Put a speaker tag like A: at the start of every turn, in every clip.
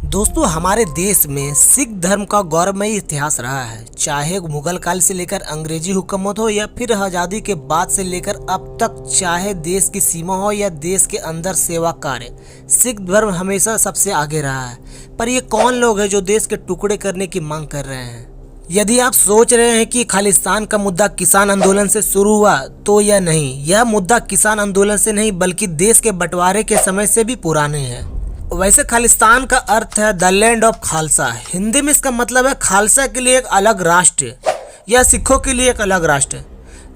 A: दोस्तों, हमारे देश में सिख धर्म का गौरवमयी इतिहास रहा है। चाहे मुगल काल से लेकर अंग्रेजी हुकूमत हो या फिर आज़ादी के बाद से लेकर अब तक, चाहे देश की सीमा हो या देश के अंदर सेवा कार्य, सिख धर्म हमेशा सबसे आगे रहा है। पर ये कौन लोग हैं जो देश के टुकड़े करने की मांग कर रहे हैं? यदि आप सोच रहे हैं कि खालिस्तान का मुद्दा किसान आंदोलन से शुरू हुआ, तो यह नहीं। यह मुद्दा किसान आंदोलन से नहीं बल्कि देश के बंटवारे के समय से भी पुराने हैं। वैसे खालिस्तान का अर्थ है the land of Khalsa. Hindi में इसका मतलब है खालसा के लिए एक अलग राष्ट्र या सिखों के लिए एक अलग राष्ट्र।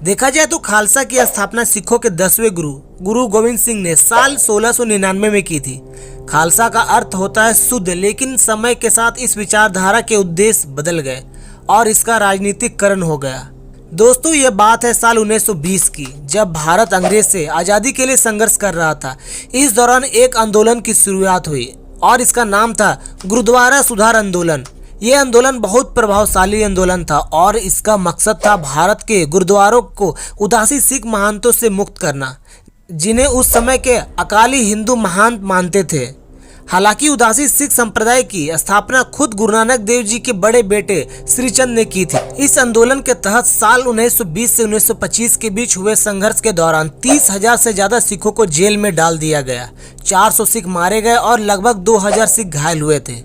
A: देखा जाए तो खालसा की स्थापना सिखों के 10वें गुरु गोविंद सिंह ने साल 1699 में की थी। खालसा का अर्थ होता है शुद्ध, लेकिन समय के साथ इस विचारधारा के उद्देश्य बदल गए और इसका राजनीतिकरण हो गया। दोस्तों, ये बात है साल 1920 की, जब भारत अंग्रेज से आज़ादी के लिए संघर्ष कर रहा था। इस दौरान एक आंदोलन की शुरुआत हुई और इसका नाम था गुरुद्वारा सुधार आंदोलन। ये आंदोलन बहुत प्रभावशाली आंदोलन था और इसका मकसद था भारत के गुरुद्वारों को उदासी सिख महंतों से मुक्त करना, जिन्हें उस समय के अकाली हिंदू महंत मानते थे। हालांकि उदासी सिख संप्रदाय की स्थापना खुद गुरु नानक देव जी के बड़े बेटे श्रीचंद ने की थी। इस आंदोलन के तहत साल 1920 से 1925 के बीच हुए संघर्ष के दौरान 30,000 से ज्यादा सिखों को जेल में डाल दिया गया। 400 सिख मारे गए और लगभग 2,000 सिख घायल हुए थे।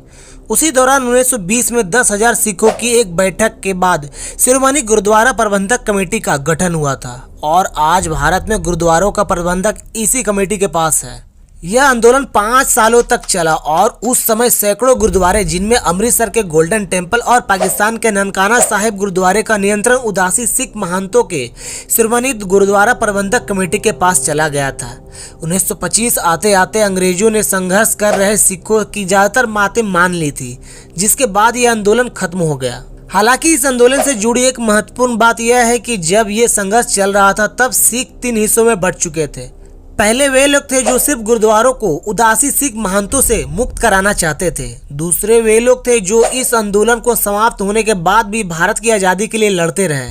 A: उसी दौरान 1920 में 10,000 सिखों की एक बैठक के बाद शिरोमणि गुरुद्वारा प्रबंधक कमेटी का गठन हुआ था और आज भारत में गुरुद्वारों का प्रबंधक इसी कमेटी के पास है। यह आंदोलन 5 सालों तक चला और उस समय सैकड़ों गुरुद्वारे, जिनमें अमृतसर के गोल्डन टेम्पल और पाकिस्तान के ननकाना साहिब गुरुद्वारे का नियंत्रण उदासी सिख महंतों के शिरोमणि गुरुद्वारा प्रबंधक कमेटी के पास चला गया था। 1925 आते आते अंग्रेजों ने संघर्ष कर रहे सिखों की ज्यादातर बातें मान ली थी, जिसके बाद यह आंदोलन खत्म हो गया। हालांकि इस आंदोलन से जुड़ी एक महत्वपूर्ण बात यह है कि जब ये संघर्ष चल रहा था तब सिख 3 हिस्सों में बंट चुके थे। पहले वे लोग थे जो सिर्फ गुरुद्वारों को उदासी सिख महंतों से मुक्त कराना चाहते थे। दूसरे वे लोग थे जो इस आंदोलन को समाप्त होने के बाद भी भारत की आज़ादी के लिए लड़ते रहे।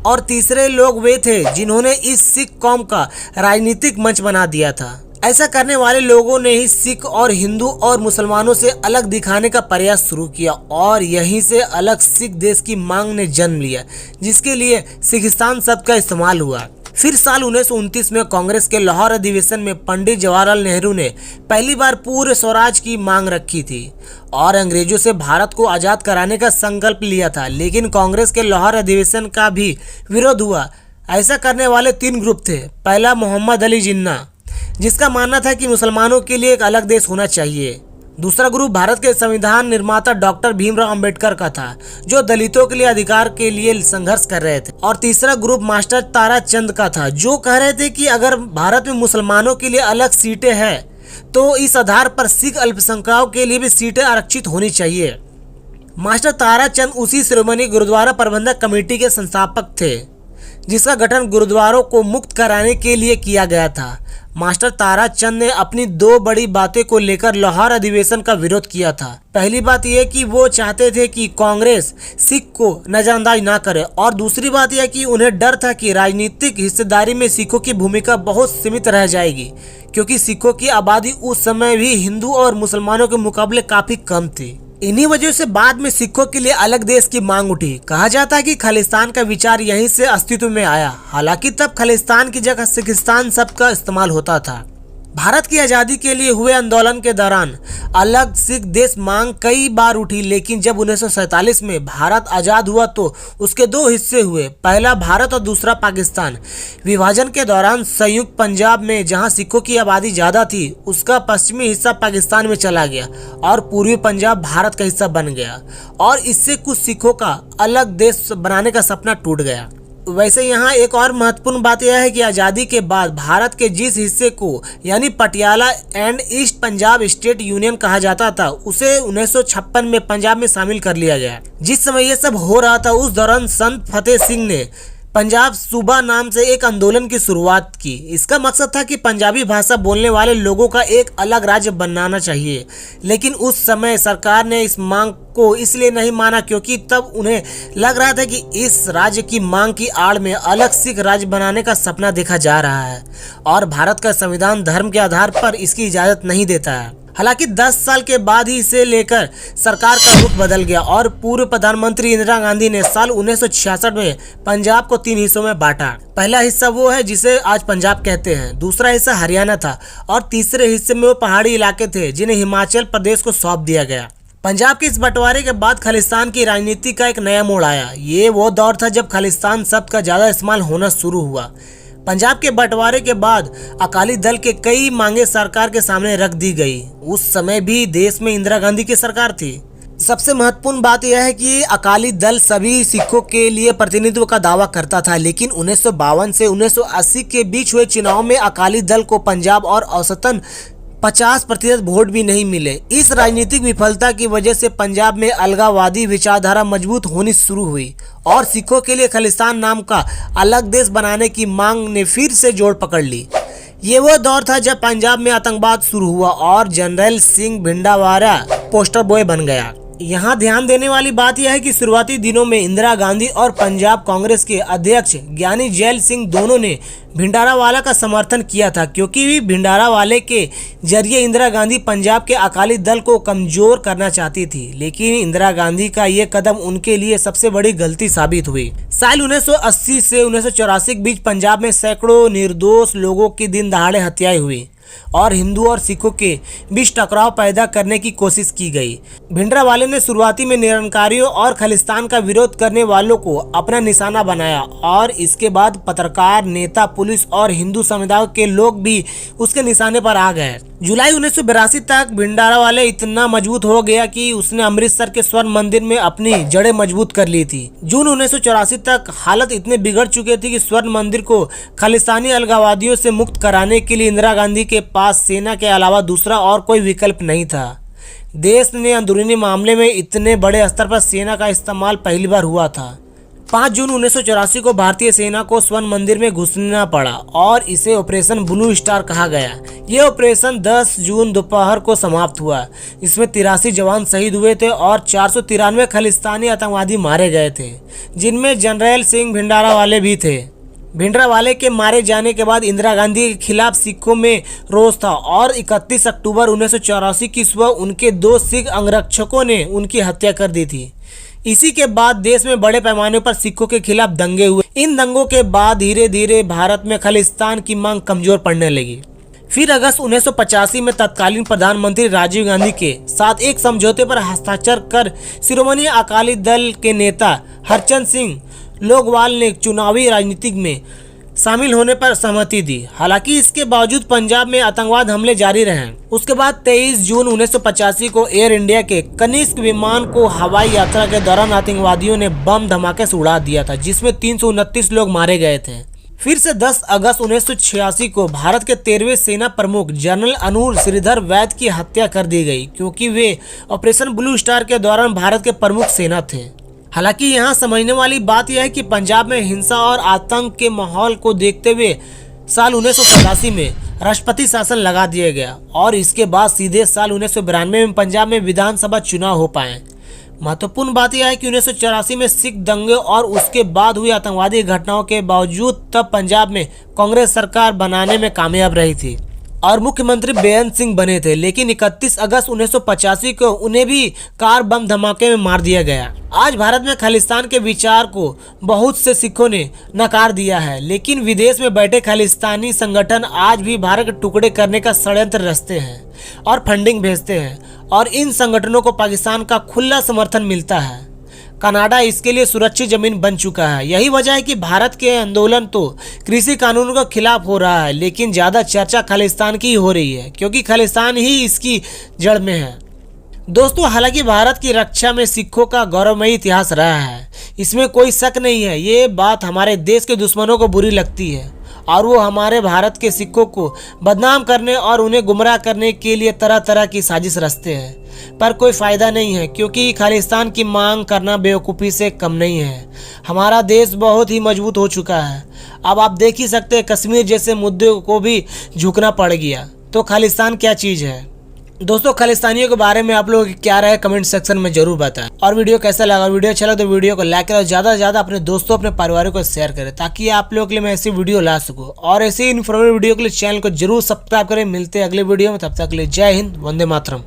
A: और तीसरे लोग वे थे जिन्होंने इस सिख कौम का राजनीतिक मंच बना दिया था। ऐसा करने वाले लोगों ने ही सिख और हिंदू और मुसलमानों से अलग दिखाने का प्रयास शुरू किया और यहीं से अलग सिख देश की मांग ने जन्म लिया, जिसके लिए सिखिस्तान शब्द का इस्तेमाल हुआ। फिर साल 1929 में कांग्रेस के लाहौर अधिवेशन में पंडित जवाहरलाल नेहरू ने पहली बार पूरे स्वराज की मांग रखी थी और अंग्रेजों से भारत को आज़ाद कराने का संकल्प लिया था। लेकिन कांग्रेस के लाहौर अधिवेशन का भी विरोध हुआ। ऐसा करने वाले 3 ग्रुप थे। पहला, मोहम्मद अली जिन्ना, जिसका मानना था कि मुसलमानों के लिए एक अलग देश होना चाहिए। दूसरा ग्रुप भारत के संविधान निर्माता डॉक्टर भीमराव अंबेडकर का था, जो दलितों के लिए अधिकार के लिए संघर्ष कर रहे थे। और तीसरा ग्रुप मास्टर ताराचंद का था, जो कह रहे थे कि अगर भारत में मुसलमानों के लिए अलग सीटें हैं तो इस आधार पर सिख अल्पसंख्यकों के लिए भी सीटें आरक्षित होनी चाहिए। मास्टर ताराचंद उसी शिरोमणि गुरुद्वारा प्रबंधक कमेटी के संस्थापक थे, जिसका गठन गुरुद्वारों को मुक्त कराने के लिए किया गया था। मास्टर ताराचंद ने अपनी 2 बड़ी बातें को लेकर लाहौर अधिवेशन का विरोध किया था। पहली बात यह कि वो चाहते थे कि कांग्रेस सिख को नजरअंदाज ना करे और दूसरी बात यह कि उन्हें डर था कि राजनीतिक हिस्सेदारी में सिखों की भूमिका बहुत सीमित रह जाएगी, क्योंकि सिखों की आबादी उस समय भी हिंदू और मुसलमानों के मुकाबले काफी कम थी। इन्हीं वजह से बाद में सिखों के लिए अलग देश की मांग उठी। कहा जाता है कि खालिस्तान का विचार यहीं से अस्तित्व में आया। हालांकि तब खालिस्तान की जगह सिखिस्तान शब्द का इस्तेमाल होता था। भारत की आज़ादी के लिए हुए आंदोलन के दौरान अलग सिख देश मांग कई बार उठी, लेकिन जब 1947 में भारत आज़ाद हुआ तो उसके 2 हिस्से हुए, पहला भारत और दूसरा पाकिस्तान। विभाजन के दौरान संयुक्त पंजाब में, जहां सिखों की आबादी ज़्यादा थी, उसका पश्चिमी हिस्सा पाकिस्तान में चला गया और पूर्वी पंजाब भारत का हिस्सा बन गया और इससे कुछ सिखों का अलग देश बनाने का सपना टूट गया। वैसे यहाँ एक और महत्वपूर्ण बात यह है कि आज़ादी के बाद भारत के जिस हिस्से को यानी Patiala and east Punjab state union कहा जाता था, उसे 1956 में पंजाब में शामिल कर लिया गया। जिस समय ये सब हो रहा था उस दौरान संत फतेह सिंह ने पंजाब सूबा नाम से एक आंदोलन की शुरुआत की। इसका मकसद था कि पंजाबी भाषा बोलने वाले लोगों का एक अलग राज्य बनाना चाहिए, लेकिन उस समय सरकार ने इस मांग को इसलिए नहीं माना क्योंकि तब उन्हें लग रहा था कि इस राज्य की मांग की आड़ में अलग सिख राज्य बनाने का सपना देखा जा रहा है और भारत का संविधान धर्म के आधार पर इसकी इजाज़त नहीं देता है। हालांकि 10 साल के बाद ही इसे लेकर सरकार का रुख बदल गया और पूर्व प्रधानमंत्री इंदिरा गांधी ने साल 1966 में पंजाब को 3 हिस्सों में बांटा। पहला हिस्सा वो है जिसे आज पंजाब कहते हैं, दूसरा हिस्सा हरियाणा था और तीसरे हिस्से में वो पहाड़ी इलाके थे जिन्हें हिमाचल प्रदेश को सौंप दिया गया। पंजाब के इस बंटवारे के बाद खालिस्तान की राजनीति का एक नया मोड़ आया। ये वो दौर था जब खालिस्तान शब्द का ज्यादा इस्तेमाल होना शुरू हुआ। पंजाब के बंटवारे के बाद अकाली दल के कई मांगे सरकार के सामने रख दी गई। उस समय भी देश में इंदिरा गांधी की सरकार थी। सबसे महत्वपूर्ण बात यह है कि अकाली दल सभी सिखों के लिए प्रतिनिधित्व का दावा करता था, लेकिन 1952 से 1980 के बीच हुए चुनाव में अकाली दल को पंजाब और औसतन 50% वोट भी नहीं मिले। इस राजनीतिक विफलता की वजह से पंजाब में अलगाववादी विचारधारा मजबूत होनी शुरू हुई और सिखों के लिए खालिस्तान नाम का अलग देश बनाने की मांग ने फिर से जोर पकड़ ली। ये वो दौर था जब पंजाब में आतंकवाद शुरू हुआ और जनरल सिंह भिंडावारा पोस्टर बॉय बन गया। यहाँ ध्यान देने वाली बात यह है कि शुरुआती दिनों में इंदिरा गांधी और पंजाब कांग्रेस के अध्यक्ष ज्ञानी जैल सिंह दोनों ने भिंडारावाला का समर्थन किया था, क्योंकि भिंडारावाले के जरिए इंदिरा गांधी पंजाब के अकाली दल को कमजोर करना चाहती थी। लेकिन इंदिरा गांधी का ये कदम उनके लिए सबसे बड़ी गलती साबित हुई। साल 1980 से 1984 के बीच पंजाब में सैकड़ों निर्दोष लोगों की दिन दहाड़े हत्याएं हुई और हिंदू और सिखों के बीच टकराव पैदा करने की कोशिश की गई। भिंडरावाले ने शुरुआती में निरंकारियों और खालिस्तान का विरोध करने वालों को अपना निशाना बनाया और इसके बाद पत्रकार, नेता, पुलिस और हिंदू समुदाय के लोग भी उसके निशाने पर आ गए। जुलाई 1982 तक भिंडरावाले इतना मजबूत हो गया कि उसने अमृतसर के स्वर्ण मंदिर में अपनी जड़ें मजबूत कर ली थी। जून 1984 तक हालत इतने बिगड़ चुके थे कि स्वर्ण मंदिर को खालिस्तानी अलगाववादियों से मुक्त कराने के लिए इंदिरा गांधी के पास सेना के अलावा दूसरा और कोई विकल्प नहीं था। देश ने अंदरूनी मामले में इतने बड़े स्तर पर सेना का इस्तेमाल पहली बार हुआ था। 5 जून 1984 को भारतीय सेना को स्वर्ण मंदिर में घुसना पड़ा और इसे ऑपरेशन ब्लू स्टार कहा गया। यह ऑपरेशन 10 जून दोपहर को समाप्त हुआ। इसमें 83 जवान शहीद हुए थे और 493 खालिस्तानी आतंकवादी मारे गए थे, जिनमें जनरल सिंह भिंडरावाले भी थे। भिंडरावाले के मारे जाने के बाद इंदिरा गांधी के खिलाफ सिखों में रोष था और 31 अक्टूबर 1984 की सुबह उनके 2 सिख अंगरक्षकों ने उनकी हत्या कर दी थी। इसी के बाद देश में बड़े पैमाने पर सिखों के खिलाफ दंगे हुए। इन दंगों के बाद धीरे धीरे भारत में खालिस्तान की मांग कमजोर पड़ने लगी। फिर अगस्त 1985 में तत्कालीन प्रधानमंत्री राजीव गांधी के साथ एक समझौते पर हस्ताक्षर कर शिरोमणि अकाली दल के नेता हरचंद सिंह लोगवाल ने चुनावी राजनीति में शामिल होने पर सहमति दी। हालांकि इसके बावजूद पंजाब में आतंकवाद हमले जारी रहे। उसके बाद 23 जून 1985 को एयर इंडिया के कनिष्क विमान को हवाई यात्रा के दौरान आतंकवादियों ने बम धमाके से उड़ा दिया था, जिसमें 329 लोग मारे गए थे। फिर से 10 अगस्त 1986 को भारत के 13वें सेना प्रमुख जनरल अनूर श्रीधर वैद की हत्या कर दी गई, क्योंकि वे ऑपरेशन ब्लू स्टार के दौरान भारत के प्रमुख सेना थे। हालांकि यहाँ समझने वाली बात यह है कि पंजाब में हिंसा और आतंक के माहौल को देखते हुए साल 1987 में राष्ट्रपति शासन लगा दिया गया और इसके बाद सीधे साल 1992 में पंजाब में विधानसभा चुनाव हो पाए। महत्वपूर्ण बात यह है कि 1984 में सिख दंगे और उसके बाद हुई आतंकवादी घटनाओं के बावजूद तब पंजाब में कांग्रेस सरकार बनाने में कामयाब रही थी और मुख्यमंत्री बेअंत सिंह बने थे। लेकिन 31 अगस्त 1985 को उन्हें भी कार बम धमाके में मार दिया गया। आज भारत में खालिस्तान के विचार को बहुत से सिखों ने नकार दिया है, लेकिन विदेश में बैठे खालिस्तानी संगठन आज भी भारत के टुकड़े करने का षड्यंत्र रचते हैं और फंडिंग भेजते हैं और इन संगठनों को पाकिस्तान का खुला समर्थन मिलता है। कनाडा इसके लिए सुरक्षित जमीन बन चुका है। यही वजह है कि भारत के आंदोलन तो कृषि कानूनों के खिलाफ हो रहा है, लेकिन ज़्यादा चर्चा खालिस्तान की हो रही है, क्योंकि खालिस्तान ही इसकी जड़ में है। दोस्तों, हालांकि भारत की रक्षा में सिखों का गौरवमयी इतिहास रहा है, इसमें कोई शक नहीं है। ये बात हमारे देश के दुश्मनों को बुरी लगती है और वो हमारे भारत के सिखों को बदनाम करने और उन्हें गुमराह करने के लिए तरह तरह की साजिश रचते हैं, पर कोई फ़ायदा नहीं है, क्योंकि खालिस्तान की मांग करना बेवकूफ़ी से कम नहीं है। हमारा देश बहुत ही मजबूत हो चुका है। अब आप देख ही सकते हैं, कश्मीर जैसे मुद्दे को भी झुकना पड़ गया, तो खालिस्तान क्या चीज़ है। दोस्तों खालिस्तानियों के बारे में आप लोगों की क्या राय कमेंट सेक्शन में जरूर बताएं। और वीडियो कैसा लगा, वीडियो अच्छा लगा तो वीडियो को लाइक करें और ज्यादा से ज्यादा अपने दोस्तों अपने परिवारों को शेयर करें, ताकि आप लोगों के लिए मैं ऐसी वीडियो ला सकूं। और ऐसी इन्फॉर्मेटिव वीडियो के लिए चैनल को जरूर सब्सक्राइब करें। मिलते हैं अगले वीडियो में, तब तक के लिए जय हिंद, वंदे मातरम।